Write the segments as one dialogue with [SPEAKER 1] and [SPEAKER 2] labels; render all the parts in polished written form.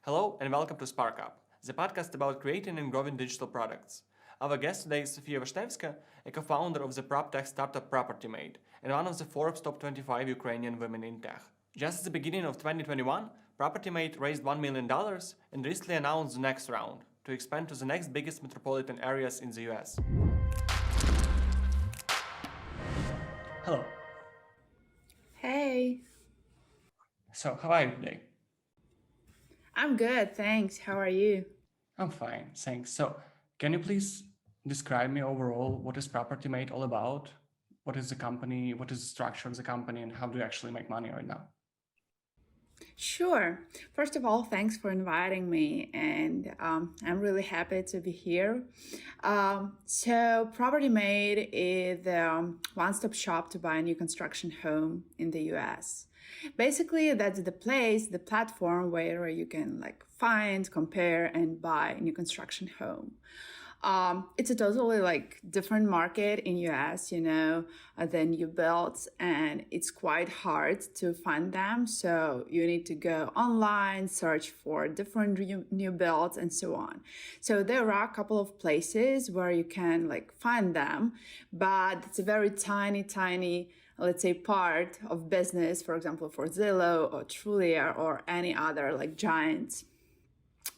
[SPEAKER 1] Hello and welcome to SparkUP, the podcast about creating and growing digital products. Our guest today is Sofia Vyshnevska, a co-founder of the PropTech startup Propertymate and one of the Forbes top 25 Ukrainian women in tech. Just at the beginning of 2021, Propertymate raised $1 million and recently announced the next round to expand to the next biggest metropolitan areas in the US. Hello.
[SPEAKER 2] Hey,
[SPEAKER 1] So, how are you today?
[SPEAKER 2] I'm good, thanks. How are you?
[SPEAKER 1] I'm fine, thanks. So, can you please describe me overall what is Propertymate all about? What is the company? What is the structure of the company? And how do you actually make money right now?
[SPEAKER 2] Sure. First of all, thanks for inviting me, and I'm really happy to be here. So, Propertymate is the one-stop shop to buy a new construction home in the US. Basically, that's the place, the platform where you can find, compare, and buy a new construction home. It's a totally different market in US, than you built, and it's quite hard to find them. So you need to go online, search for different new builds, and so on. So there are a couple of places where you can find them, but it's a very tiny, let's say, part of business. For example, for Zillow or Trulia or any other giants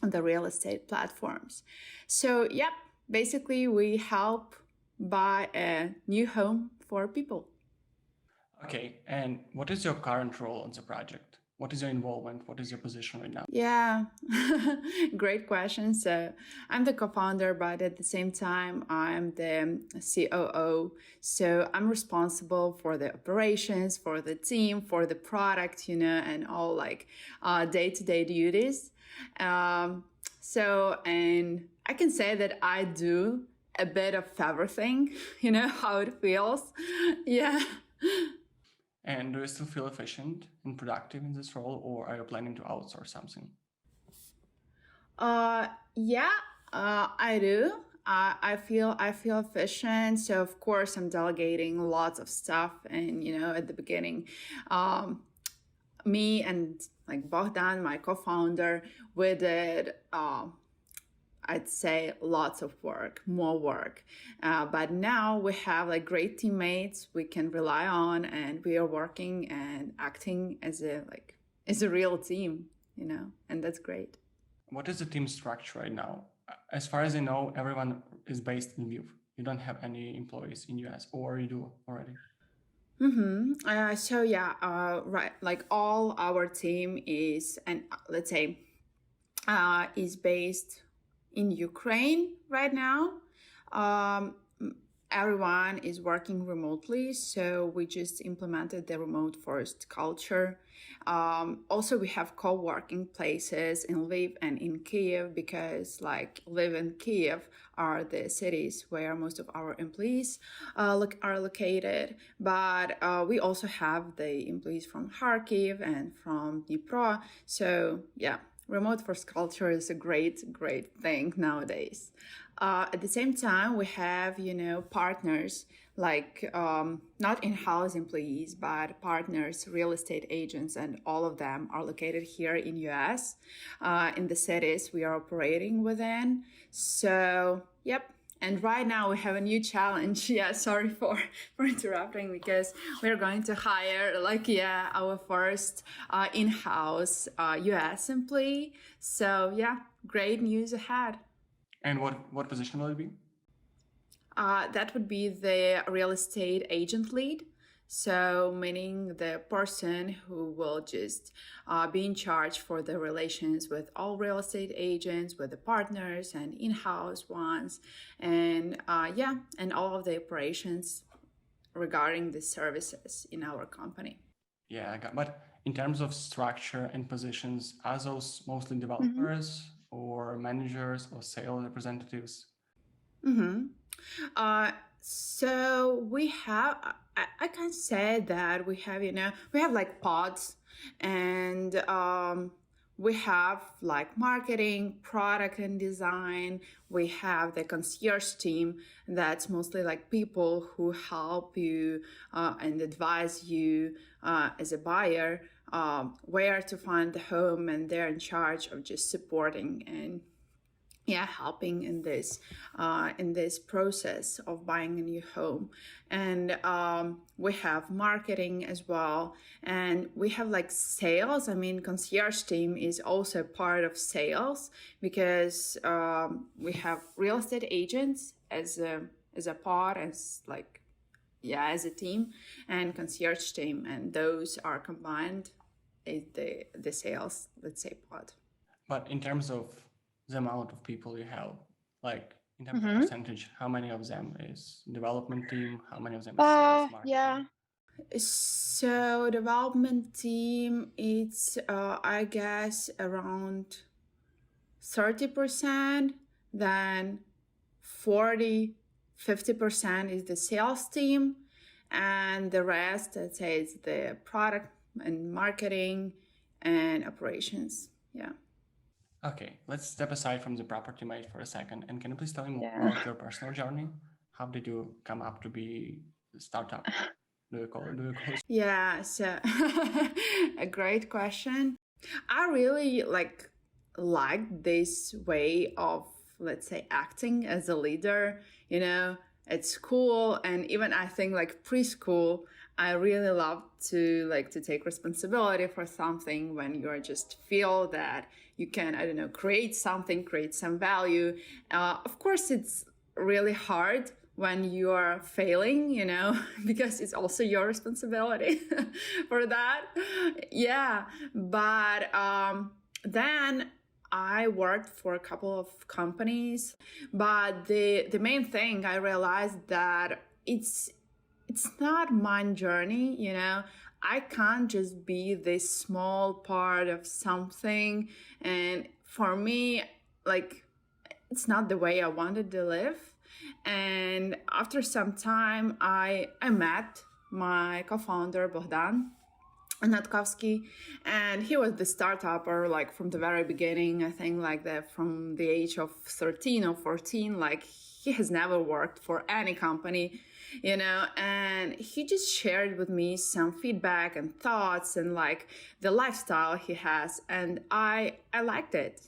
[SPEAKER 2] on the real estate platforms. So yep. Basically, we help buy a new home for people.
[SPEAKER 1] Okay, and what is your current role on the project? What is your involvement? What is your position right now?
[SPEAKER 2] Yeah, great question. So I'm the co-founder, but at the same time, I'm the COO. So I'm responsible for the operations, for the team, for the product, and all day-to-day duties. And I can say that I do a bit of everything, how it feels. Yeah.
[SPEAKER 1] And do you still feel efficient and productive in this role, or are you planning to outsource something?
[SPEAKER 2] Yeah, I do. I feel efficient. So of course I'm delegating lots of stuff, and at the beginning, me and Bogdan, my co-founder, we did I'd say lots of work, more work. But now we have great teammates we can rely on, and we are working and acting as a real team, and that's great.
[SPEAKER 1] What is the team structure right now? As far as I know, everyone is based in Lviv. You don't have any employees in US, or you do already?
[SPEAKER 2] So yeah, right. All our team is, and let's say, is based in Ukraine right now. Everyone is working remotely, so we just implemented the remote first culture. Also, we have co-working places in Lviv and in Kiev, because Lviv and Kiev are the cities where most of our employees are located. But we also have the employees from Kharkiv and from Dnipro. So yeah, remote first culture is a great thing nowadays. At the same time, we have, partners not in-house employees, but partners, real estate agents, and all of them are located here in US, in the cities we are operating within. So, yep. And right now we have a new challenge. Yeah, sorry for interrupting, because we're going to hire our first in-house US employee. So yeah, great news ahead.
[SPEAKER 1] And what position will it be?
[SPEAKER 2] That would be the real estate agent lead. So meaning the person who will just be in charge for the relations with all real estate agents, with the partners and in-house ones, and and all of the operations regarding the services in our company.
[SPEAKER 1] Yeah, I got. But in terms of structure and positions, are those mostly developers or managers or sales representatives?
[SPEAKER 2] So we have, I can say that we have, we have pods, and we have marketing, product and design. We have the concierge team. That's mostly people who help you and advise you as a buyer where to find the home, and they're in charge of just supporting and helping in this process of buying a new home. And we have marketing as well, and we have like sales. I mean, concierge team is also part of sales, because we have real estate agents as a part, as a team, and concierge team, and those are combined is the sales, let's say, part.
[SPEAKER 1] But in terms of the amount of people you have, like in terms of percentage, how many of them is development team? How many of them is sales, marketing?
[SPEAKER 3] Yeah.
[SPEAKER 2] So development team, it's I guess around 30%, then 40-50% is the sales team, and the rest, I'd say, is the product and marketing and operations. Yeah.
[SPEAKER 1] Okay, let's step aside from the Propertymate for a second. And can you please tell me more about your personal journey? How did you come up to be a startup? Do you call it?
[SPEAKER 2] Yeah, so a great question. I really like this way of, let's say, acting as a leader. You know, at school, and even I think like preschool, I really love to take responsibility for something when you just feel that you can, I don't know, create some value. Of course, it's really hard when you are failing, you know, because it's also your responsibility for that. Yeah, but then I worked for a couple of companies, but the main thing I realized that it's not my journey, you know. I can't just be this small part of something, and for me, like, it's not the way I wanted to live. And after some time, I met my co-founder Bogdan Natkovsky, and he was the startupper like from the very beginning. I think like that from the age of 13 or 14, like he has never worked for any company, you know, and he just shared with me some feedback and thoughts and like the lifestyle he has, and I liked it.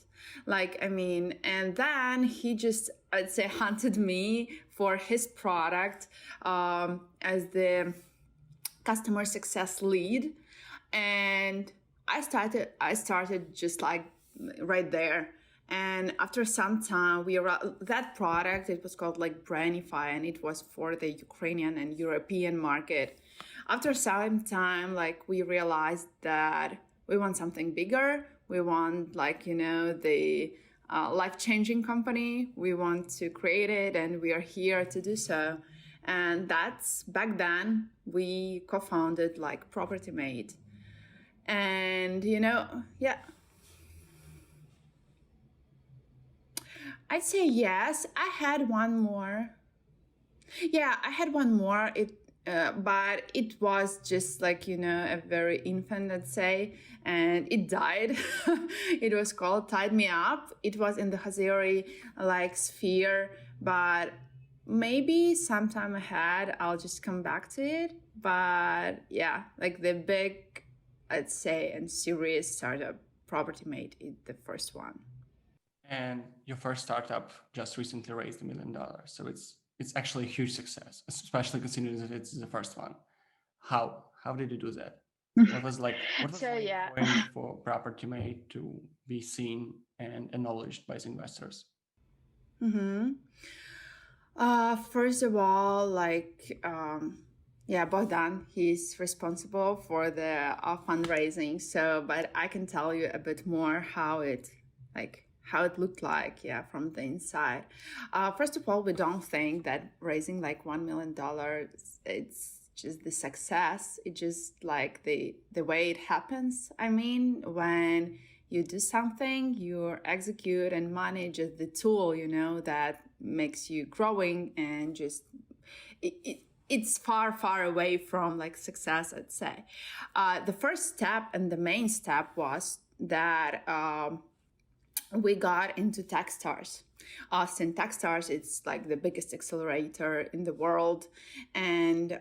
[SPEAKER 2] Like, I mean, and then he just, I'd say, hunted me for his product as the customer success lead. And I started just like right there. And after some time, that product, it was called like Brainify, and it was for the Ukrainian and European market. After some time, like we realized that we want something bigger. We want like, you know, the life-changing company. We want to create it, and we are here to do so. And that's back then we co-founded like Propertymate. And, you know, yeah. I'd say yes. I had one more. Yeah, I had one more. But it was just like, you know, a very infant, let's say, and it died. It was called Tied Me Up. It was in the Hazari like sphere, but maybe sometime ahead I'll just come back to it. But yeah, like the big, I'd say, and serious startup, Propertymate, is the first one.
[SPEAKER 1] And your first startup just recently raised $1 million. So it's actually a huge success, especially considering that it's the first one. How did you do that? What was the point for Propertymate to be seen and acknowledged by the investors?
[SPEAKER 2] First of all, like, Bogdan, he's responsible for the fundraising. So, but I can tell you a bit more how it looked like, from the inside. First of all, we don't think that raising like $1 million, it's just the success. It's just like the way it happens. I mean, when you do something, you execute and manage the tool, you know, that makes you growing, and just it's far, far away from like success, I'd say. The first step and the main step was that we got into Techstars. Austin Techstars, it's like the biggest accelerator in the world. And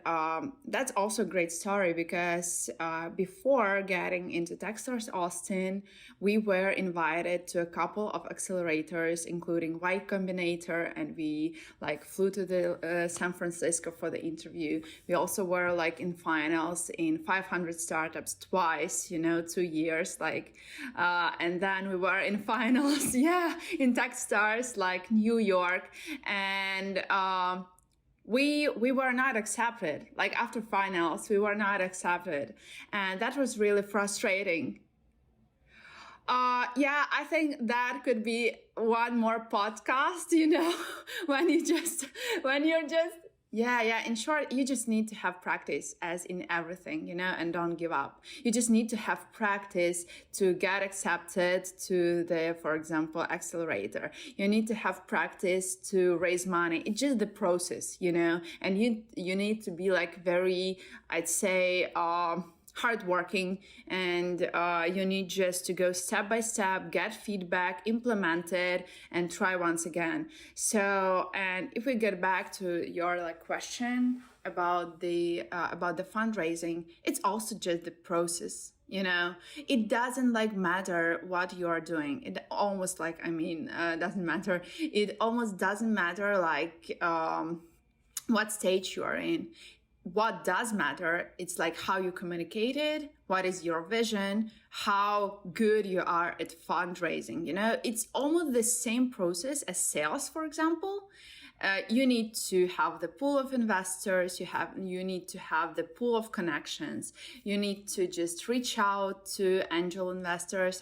[SPEAKER 2] that's also a great story because before getting into Techstars Austin, we were invited to a couple of accelerators, including Y Combinator, and we like flew to the San Francisco for the interview. We also were like in finals in 500 startups twice, 2 years, and then we were in finals, in Techstars, like New York, and we were not accepted. Like after finals, we were not accepted, and that was really frustrating. I think that could be one more podcast, when you're just, in short, you just need to have practice as in everything, and don't give up. You just need to have practice to get accepted to the, for example, accelerator. You need to have practice to raise money. It's just the process, and you need to be like very, I'd say, hardworking, and you need just to go step by step, get feedback, implement it, and try once again. So, and if we get back to your question about the fundraising, it's also just the process. It doesn't matter what you are doing. It almost doesn't matter. It almost doesn't matter what stage you are in. What does matter, it's how you communicate it, what is your vision, how good you are at fundraising. It's almost the same process as sales, for example. You need to have the pool of investors, you need to have the pool of connections, you need to just reach out to angel investors,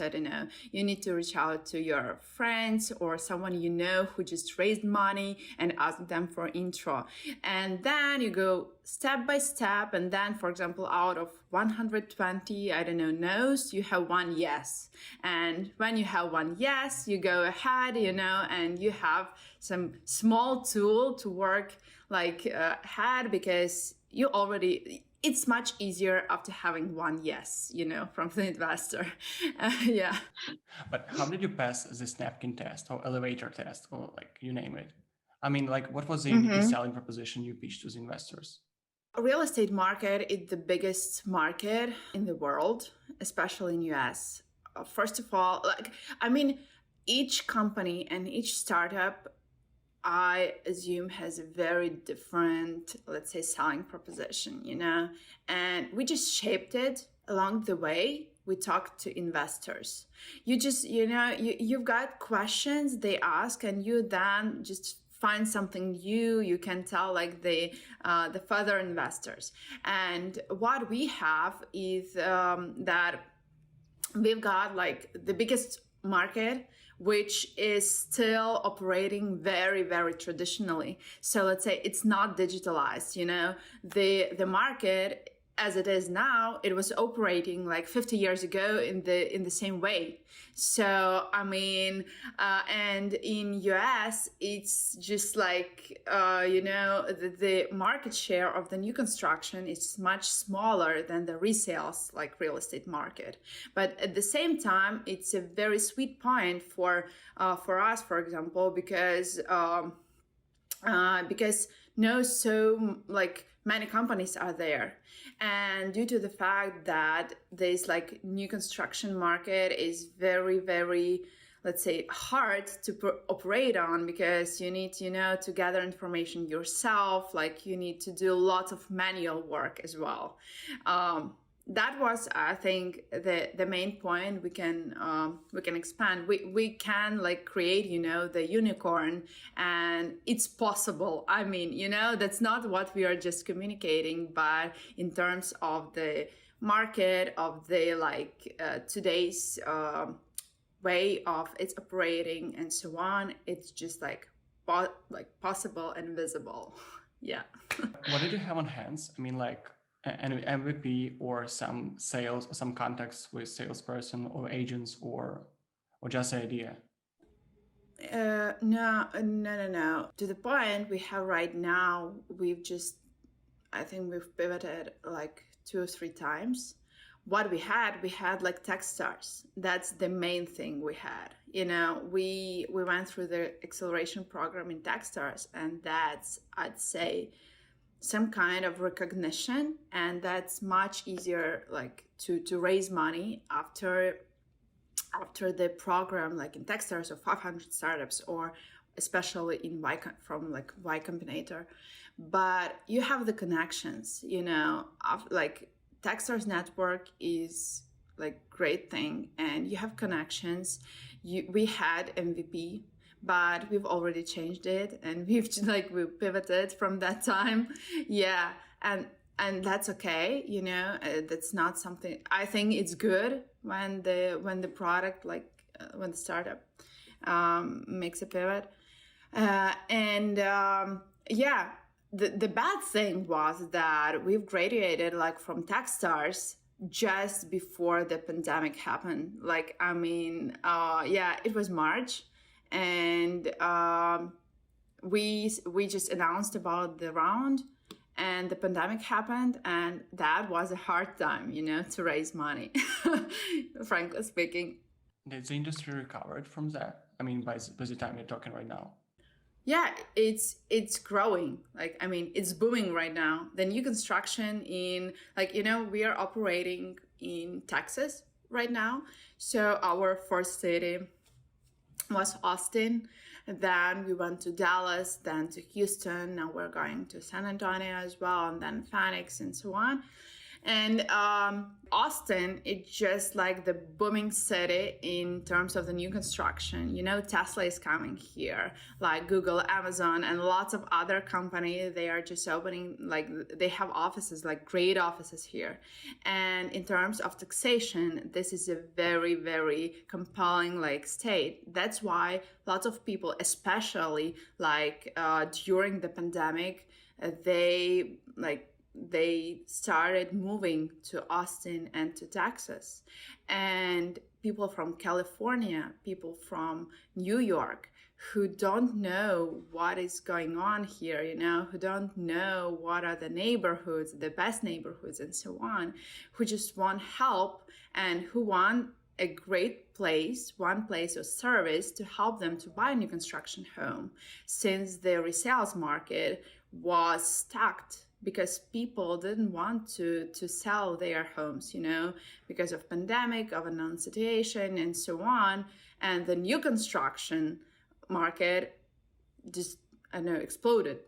[SPEAKER 2] you need to reach out to your friends or someone who just raised money and ask them for intro. And then you go step by step, and then, for example, out of 120, no's, you have one yes. And when you have one yes, you go ahead, and you have some small tool to work ahead, because it's much easier after having one yes, from the investor. Yeah.
[SPEAKER 1] But how did you pass this napkin test or elevator test, or you name it? I mean, what was the unique selling proposition you pitched to the investors?
[SPEAKER 2] Real estate market is the biggest market in the world, especially in US. First of all, each company and each startup, I assume, has a very different, let's say, selling proposition, and we just shaped it along the way. We talked to investors. You just, you've got questions they ask, and you then just find something new you can tell the further investors. And what we have is that we've got the biggest market, which is still operating very, very traditionally. So let's say it's not digitalized. The market as it is now, it was operating 50 years ago in the same way. So and in US, it's just the market share of the new construction is much smaller than the resales real estate market. But at the same time, it's a very sweet point for us, for example, because so many companies are there, and due to the fact that this new construction market is very, very, let's say, hard to operate on, because you need to gather information yourself, you need to do lots of manual work as well. That was, I think, the main point. We can expand. We can create, the unicorn, and it's possible. That's not what we are just communicating, but in terms of the market, of the today's way of its operating and so on, it's just possible and visible. Yeah.
[SPEAKER 1] What did you have on hands? An MVP or some sales or some contacts with salesperson or agents or just the idea?
[SPEAKER 2] No. To the point we have right now, I think we've pivoted 2 or 3 times. What we had Techstars. That's the main thing we had. we went through the acceleration program in Techstars, and that's, I'd say, some kind of recognition, and that's much easier like to raise money after the program, like in Techstars or 500 startups, or especially in from like Y Combinator. But you have the connections, like Techstars network is like great thing, and you have connections. We had MVP, but we've already changed it, and we pivoted from that time. Yeah, and that's okay. That's not something. I think it's good when the product when the startup makes a pivot, yeah. The bad thing was that we've graduated like from Techstars just before the pandemic happened. It was March, and we just announced about the round, and the pandemic happened, and that was a hard time, to raise money, frankly speaking.
[SPEAKER 1] Has the industry recovered from that? I mean, by the time you're talking right now?
[SPEAKER 2] Yeah, it's growing. It's booming right now. The new construction in, we are operating in Texas right now. So our first city was Austin. Then we went to Dallas, then to Houston. Now we're going to San Antonio as well, and then Phoenix and so on. And Austin, it's just like the booming city in terms of the new construction. Tesla is coming here, like Google, Amazon, and lots of other companies. They are just opening, they have offices, great offices here. And in terms of taxation, this is a very, very compelling, state. That's why lots of people, especially during the pandemic, they started moving to Austin and to Texas. And people from California, people from New York, who don't know what is going on here, who don't know what are the neighborhoods, the best neighborhoods, and so on, who just want help and who want a great place, one place or service to help them to buy a new construction home, since the resales market was stacked because people didn't want to sell their homes, because of pandemic, of unknown situation, and so on. And the new construction market just, exploded.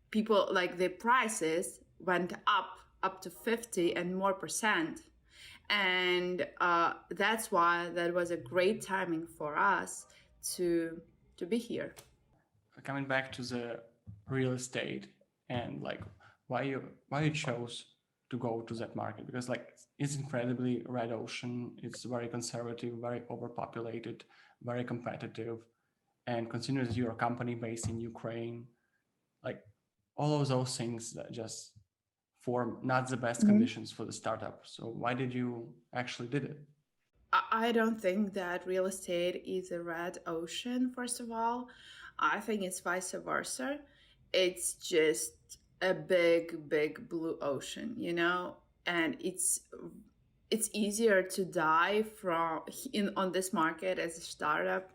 [SPEAKER 2] People, the prices went up to 50 and more %. And that's why that was a great timing for us to be here.
[SPEAKER 1] Coming back to the real estate and why you chose to go to that market, because it's incredibly red ocean. It's very conservative, very overpopulated, very competitive, and considering you're a company based in Ukraine, all of those things that just form not the best conditions for the startup. So why did you actually did it?
[SPEAKER 2] I don't think that real estate is a red ocean. First of all, I think it's vice versa. It's just a big blue ocean, and it's easier to die on this market as a startup.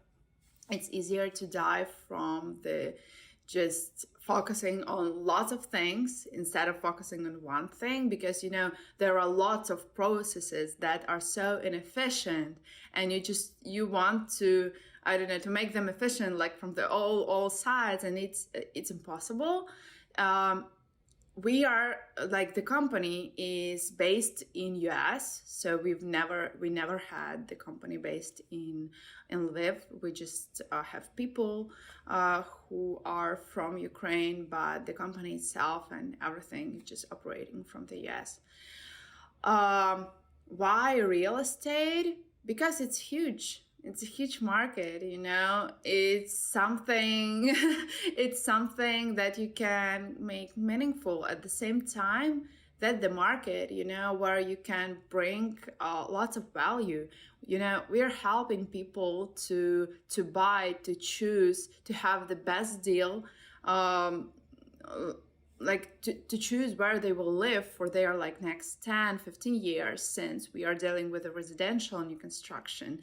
[SPEAKER 2] It's easier to die from the just focusing on lots of things instead of focusing on one thing, because there are lots of processes that are so inefficient, and you want to to make them efficient from the all sides, and it's impossible. We are the company is based in US, so we never had the company based in Lviv. We just have people who are from Ukraine, but the company itself and everything is just operating from the US. Why real estate? Because it's huge. It's a huge market, it's something that you can make meaningful at the same time that the market, where you can bring lots of value. We're helping people to buy, to choose, to have the best deal, to choose where they will live for their next 10, 15 years, since we are dealing with a residential new construction.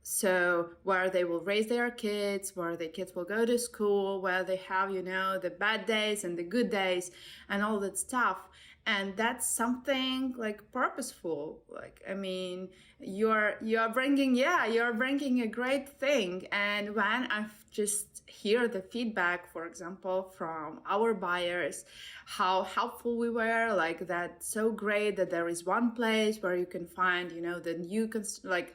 [SPEAKER 2] So where they will raise their kids, where the kids will go to school, where they have, the bad days and the good days and all that stuff. And that's something like purposeful. Like, I mean, you're bringing a great thing. And when I just hear the feedback, for example, from our buyers, how helpful we were, like that's so great that there is one place where you can find, the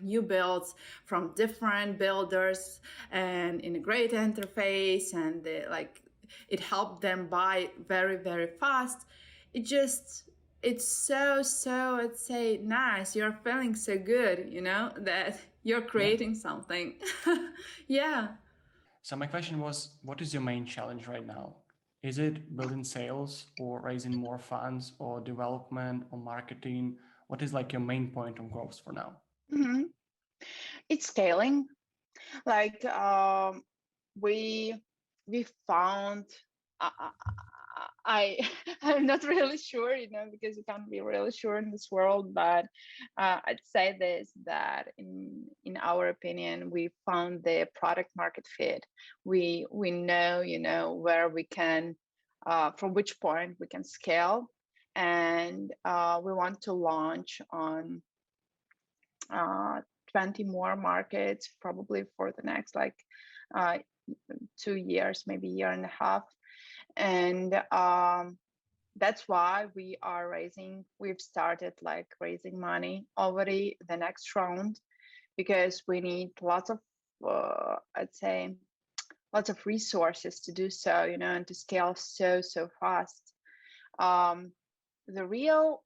[SPEAKER 2] new builds from different builders and in a great interface, and it helped them buy very, very fast. It's so, I'd say, nice. You're feeling so good, that you're creating something. Yeah.
[SPEAKER 1] So my question was, what is your main challenge right now? Is it building sales or raising more funds or development or marketing? What is like your main point of growth for now?
[SPEAKER 2] Mm-hmm. It's scaling. Like we found I I'm not really sure, because you can't be really sure in this world, but I'd say this, that in our opinion, we found the product market fit. We know, where we can from which point we can scale, and we want to launch on 20 more markets probably for the next uh, 2 years, maybe year and a half. And that's why we've started raising money already the next round, because we need lots of I'd say lots of resources to do so, and to scale so fast. The real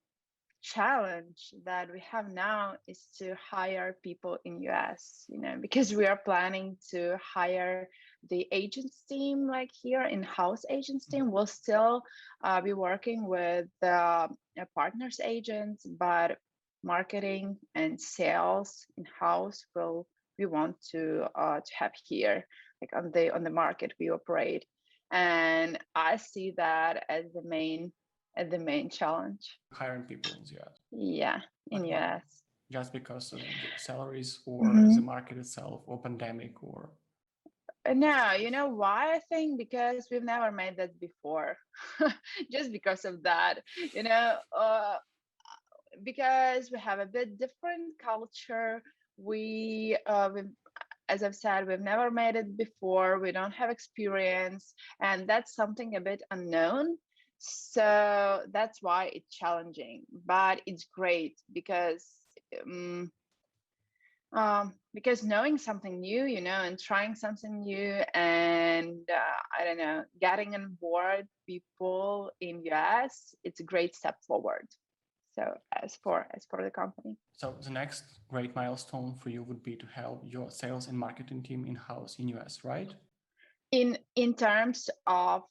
[SPEAKER 2] challenge that we have now is to hire people in US, because we are planning to hire the agents team, like here in-house agents team. We'll still be working with partners agents, but marketing and sales in-house we want to have here, like on the market we operate. And I see that as the main challenge.
[SPEAKER 1] Hiring people in the US.
[SPEAKER 2] Yeah, in US.
[SPEAKER 1] Just because of salaries or the market itself or pandemic or?
[SPEAKER 2] No, you know why? I think because we've never made that before. Just because of that, because we have a bit different culture. As I've said, we've never made it before. We don't have experience, and that's something a bit unknown. So that's why it's challenging, but it's great because knowing something new, and trying something new, and I don't know, getting on board people in US, it's a great step forward. So as for the company.
[SPEAKER 1] So the next great milestone for you would be to have your sales and marketing team in-house in US, right?
[SPEAKER 2] In terms of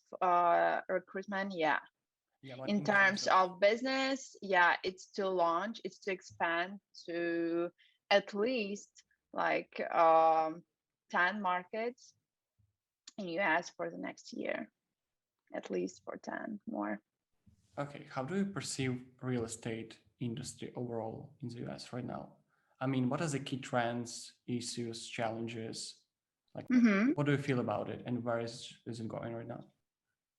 [SPEAKER 2] recruitment, yeah. In terms of business, yeah, it's to launch, it's to expand to at least 10 markets in US for the next year, at least for 10 more.
[SPEAKER 1] Okay, how do you perceive real estate industry overall in the US right now? I mean, what are the key trends, issues, challenges? What do you feel about it, and where is it going right now?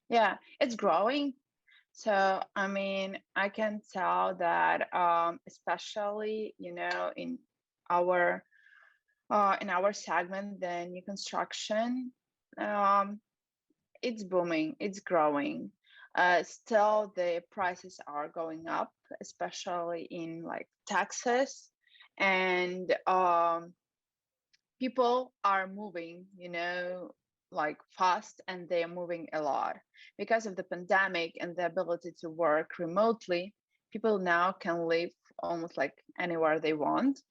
[SPEAKER 2] Yeah, it's growing. So, I mean, I can tell that, especially, in our segment, the new construction, it's booming, it's growing. Still, the prices are going up, especially in Texas, and people are moving, fast, and they are moving a lot because of the pandemic and the ability to work remotely. People now can live almost like anywhere they want.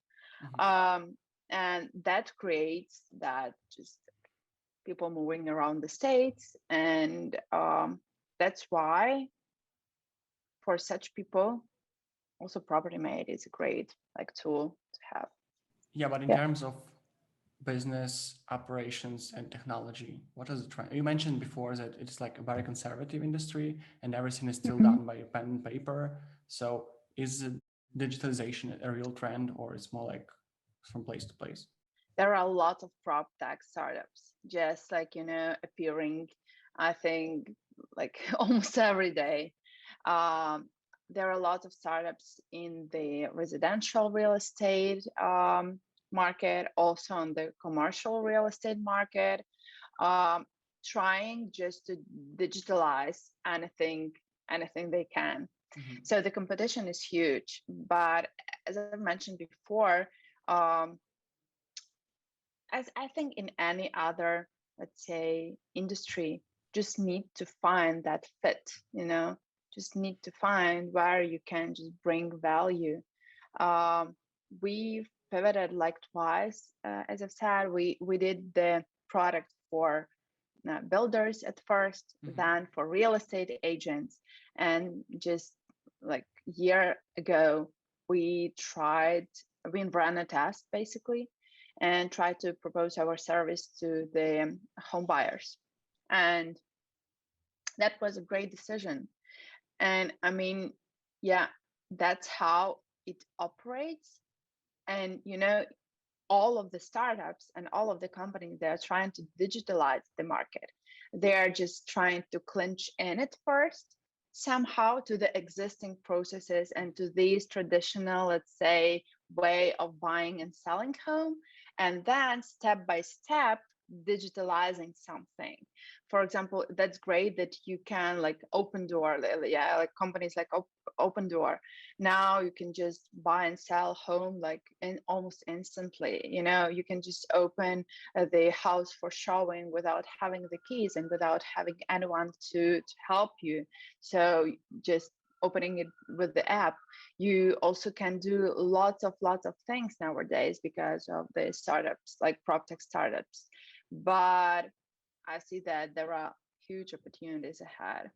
[SPEAKER 2] And that creates that just people moving around the states. And that's why for such people, also Propertymate is a great tool to have.
[SPEAKER 1] Yeah, but in terms of business operations and technology, what is the trend? You mentioned before that it's like a very conservative industry and everything is still done by pen and paper. So is digitalization a real trend, or it's more like from place to place?
[SPEAKER 2] there are a lot of prop tech startups just like appearing, I think, like almost every day. um, there are a lot of startups in the residential real estate market, also on the commercial real estate market, um, trying just to digitalize anything they can.
[SPEAKER 1] Mhm.
[SPEAKER 2] So the competition is huge, but as I've mentioned before, um, as I think in any other, let's say, industry, just need to find that fit, just need to find where you can just bring value. Um, we pivoted like twice, as I've said. We did the product for builders at first,
[SPEAKER 1] Mhm.
[SPEAKER 2] then for real estate agents, and just like year ago, we tried we ran a test basically, and tried to propose our service to the home buyers, and that was a great decision. And I mean, yeah, that's how it operates. And all of the startups and all of the companies, they're trying to digitalize the market. They're just trying to clinch in it first somehow to the existing processes and to these traditional, let's say, way of buying and selling home, and then step by step digitalizing something. For example, that's great that you can like open door, yeah, like companies like open door. Now you can just buy and sell home like in almost instantly. You can just open the house for showing without having the keys and without having anyone to help you. So just opening it with the app. You also can do lots of things nowadays because of the startups, like PropTech startups. But I see that there are huge opportunities ahead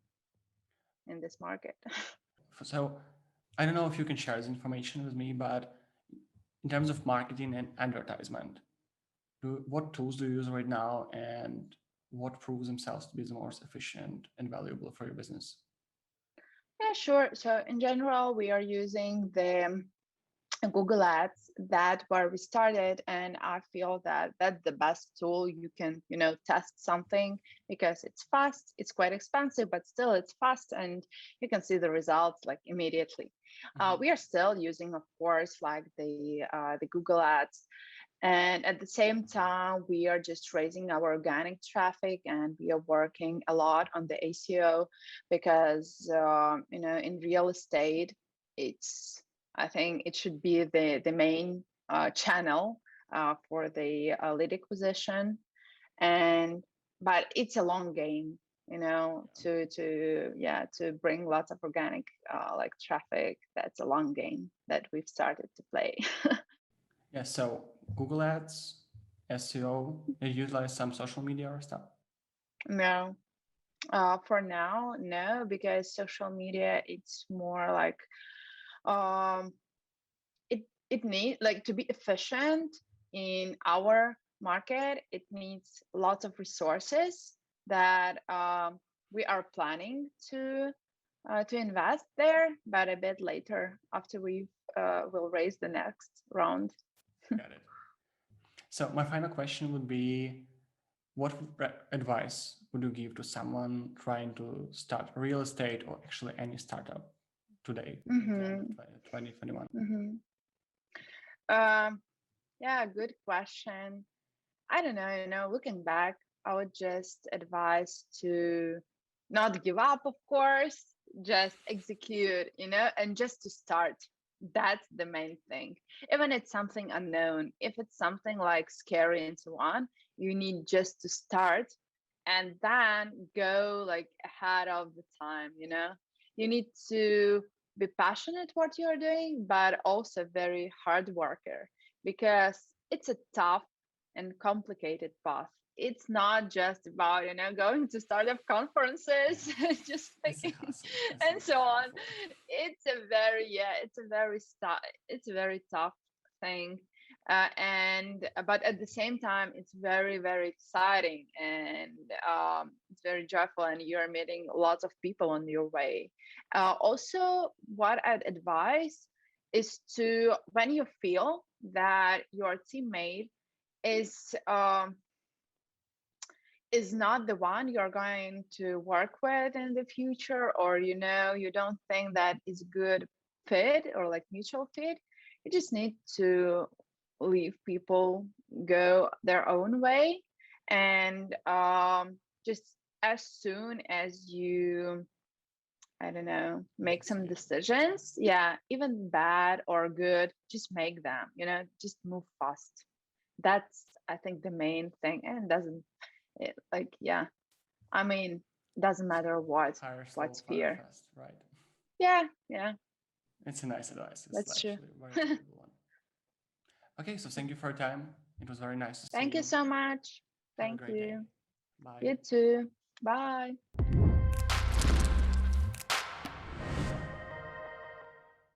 [SPEAKER 2] in this market.
[SPEAKER 1] So I don't know if you can share this information with me, but in terms of marketing and advertisement, what tools do you use right now, and what proves themselves to be the most efficient and valuable for your business?
[SPEAKER 2] Yeah, sure. So in general, we are using the Google Ads. That where we started, and I feel that that's the best tool you can, test something, because it's fast. It's quite expensive, but still it's fast, and you can see the results like immediately.
[SPEAKER 1] Mhm.
[SPEAKER 2] We are still using, of course, like the Google Ads, and at the same time, we are just raising our organic traffic, and we are working a lot on the ACO, because in real estate, it's I think it should be the main channel for the lead acquisition, and but it's a long game, to bring lots of organic like traffic. That's a long game that we've started to play.
[SPEAKER 1] Yeah, so Google Ads, SEO, you utilize some social media or stuff?
[SPEAKER 2] No, for now, no, because social media, it's more like um, it needs like to be efficient in our market. It needs lots of resources that we are planning to invest there, but a bit later after we will raise the next round.
[SPEAKER 1] Got it. So my final question would be, what advice would you give to someone trying to start real estate or actually any startup today at the end of
[SPEAKER 2] Mm-hmm.
[SPEAKER 1] 2021?
[SPEAKER 2] Mm-hmm. Um, yeah, good question. I don't know, looking back, I would just advise to not give up, of course, just execute, and just to start. That's the main thing. Even it's something unknown, if it's something like scary and so on, you need just to start and then go like ahead of the time, You need to be passionate what you're doing, but also very hard worker, because it's a tough and complicated path. It's not just about going to startup conferences, just
[SPEAKER 1] It's a
[SPEAKER 2] thinking
[SPEAKER 1] hustle. It's
[SPEAKER 2] and so
[SPEAKER 1] very
[SPEAKER 2] on.
[SPEAKER 1] effort.
[SPEAKER 2] It's a very tough thing, and but at the same time, it's very exciting, and it's very joyful, and you're meeting lots of people on your way. Also, what I'd advise is to, when you feel that your teammate is not the one you're going to work with in the future, or you don't think that is good fit or like mutual fit, you just need to leave people go their own way. And just as soon as you, I don't know, make some decisions, yeah, even bad or good, just make them, just move fast. That's, I think, the main thing. And yeah, I mean, doesn't matter
[SPEAKER 1] Hire slow,
[SPEAKER 2] what
[SPEAKER 1] fire
[SPEAKER 2] sphere.
[SPEAKER 1] fast, right?
[SPEAKER 2] Yeah,
[SPEAKER 1] It's a nice advice. It's
[SPEAKER 2] that's true.
[SPEAKER 1] actually a very valuable one. Okay, so thank you for your time. It was very nice to see
[SPEAKER 2] Thank you
[SPEAKER 1] you.
[SPEAKER 2] so much.
[SPEAKER 1] Have a
[SPEAKER 2] Thank
[SPEAKER 1] great day.
[SPEAKER 2] you.
[SPEAKER 1] Bye.
[SPEAKER 2] You too. Bye.